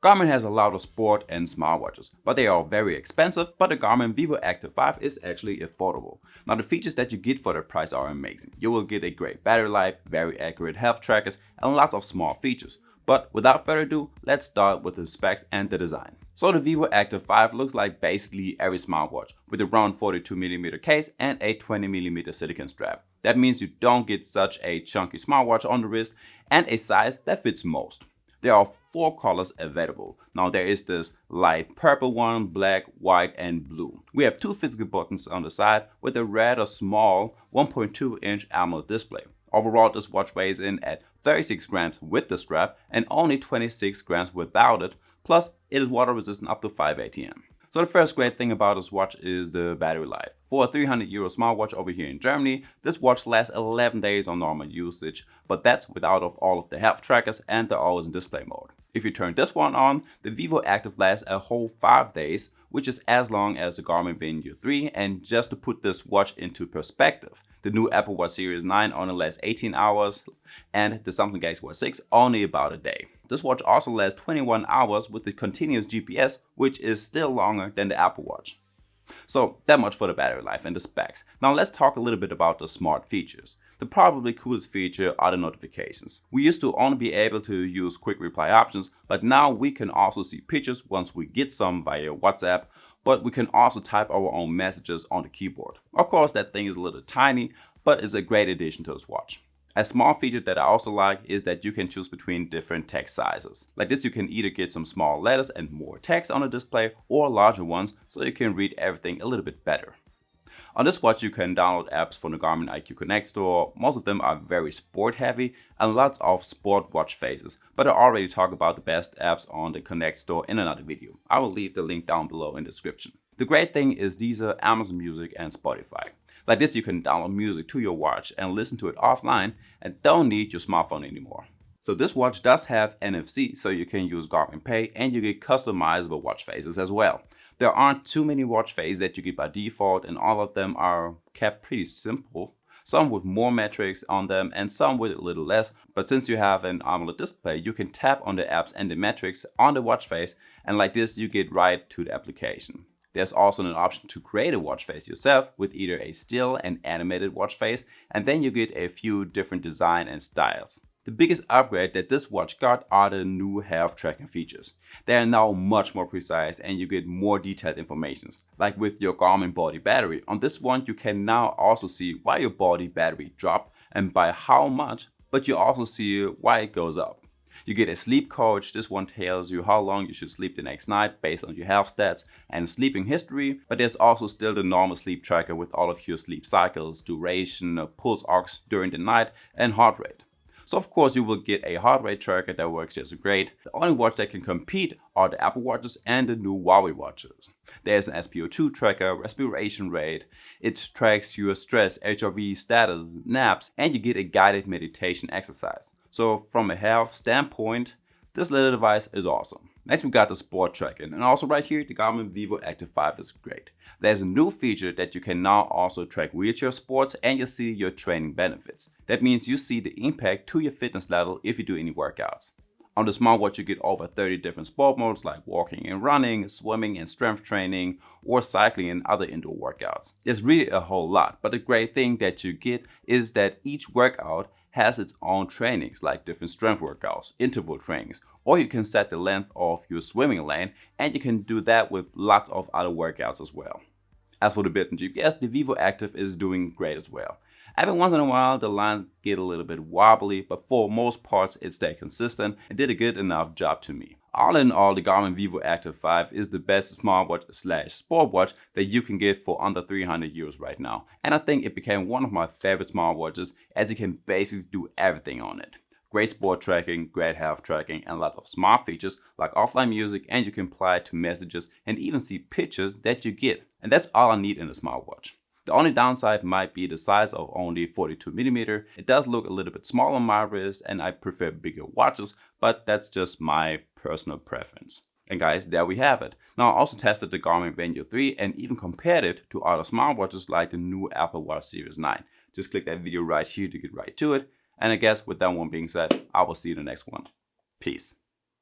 Garmin has a lot of sport and smartwatches, but they are very expensive, but the Garmin Vivoactive 5 is actually affordable. Now the features that you get for the price are amazing. You will get a great battery life, very accurate health trackers, and lots of small features. But without further ado, let's start with the specs and the design. So the Vivoactive 5 looks like basically every smartwatch, with a round 42mm case and a 20mm silicone strap. That means you don't get such a chunky smartwatch on the wrist and a size that fits most. There are 4 colors available. Now there is this light purple one, black, white, and blue. We have 2 physical buttons on the side with a rather small 1.2-inch AMOLED display. Overall, this watch weighs in at 36 grams with the strap and only 26 grams without it. Plus, it is water resistant up to 5 ATM. So the first great thing about this watch is the battery life. For a €300 smartwatch over here in Germany, this watch lasts 11 days on normal usage, but that's without all of the health trackers and the always in display mode. If you turn this one on, the Vivoactive lasts a whole 5 days, which is as long as the Garmin Venu 3. And just to put this watch into perspective, the new Apple Watch Series 9 only lasts 18 hours and the Samsung Galaxy Watch 6 only about a day. This watch also lasts 21 hours with the continuous GPS, which is still longer than the Apple Watch. So that much for the battery life and the specs. Now let's talk a little bit about the smart features. The probably coolest feature are the notifications. We used to only be able to use quick reply options, but now we can also see pictures once we get some via WhatsApp, but we can also type our own messages on the keyboard. Of course, that thing is a little tiny, but it's a great addition to this watch. A small feature that I also like is that you can choose between different text sizes. Like this, you can either get some small letters and more text on the display or larger ones so you can read everything a little bit better. On this watch, you can download apps from the Garmin IQ Connect store. Most of them are very sport heavy and lots of Sportwatch faces, but I already talked about the best apps on the Connect store in another video. I will leave the link down below in the description. The great thing is Deezer, Amazon Music, and Spotify. Like this, you can download music to your watch and listen to it offline and don't need your smartphone anymore. So this watch does have NFC, so you can use Garmin Pay and you get customizable watch faces as well. There aren't too many watch faces that you get by default, and all of them are kept pretty simple. Some with more metrics on them and some with a little less, but since you have an AMOLED display, you can tap on the apps and the metrics on the watch face, and like this you get right to the application. There's also an option to create a watch face yourself with either a still and animated watch face, and then you get a few different design and styles. The biggest upgrade that this watch got are the new health tracking features. They are now much more precise and you get more detailed information. Like with your Garmin body battery, on this one you can now also see why your body battery dropped and by how much, but you also see why it goes up. You get a sleep coach. This one tells you how long you should sleep the next night based on your health stats and sleeping history, but there's also still the normal sleep tracker with all of your sleep cycles, duration, pulse ox during the night, and heart rate. So of course you will get a heart rate tracker that works just great. The only watch that can compete are the Apple Watches and the new Huawei watches. There's an SpO2 tracker, respiration rate, it tracks your stress, HRV status, naps, and you get a guided meditation exercise. So from a health standpoint, this little device is awesome. Next we got the sport tracking, and also right here the Garmin Vivoactive 5 is great. There's a new feature that you can now also track wheelchair sports and you see your training benefits. That means you see the impact to your fitness level if you do any workouts. On the smartwatch you get over 30 different sport modes like walking and running, swimming and strength training, or cycling and other indoor workouts. There's really a whole lot, but the great thing that you get is that each workout has its own trainings like different strength workouts, interval trainings, or you can set the length of your swimming lane and you can do that with lots of other workouts as well. As for the built-in GPS, the Vivoactive is doing great as well. Every once in a while the lines get a little bit wobbly, but for most parts it stayed consistent and did a good enough job to me. All in all, the Garmin Vivoactive 5 is the best smartwatch / sportwatch that you can get for under €300 right now. And I think it became one of my favorite smartwatches as you can basically do everything on it. Great sport tracking, great health tracking, and lots of smart features like offline music, and you can apply it to messages and even see pictures that you get. And that's all I need in a smartwatch. The only downside might be the size of only 42mm. It does look a little bit small on my wrist and I prefer bigger watches, but that's just my personal preference. And guys, there we have it. Now I also tested the Garmin Venu 3 and even compared it to other smartwatches like the new Apple Watch Series 9. Just click that video right here to get right to it. And I guess with that one being said, I will see you in the next one. Peace.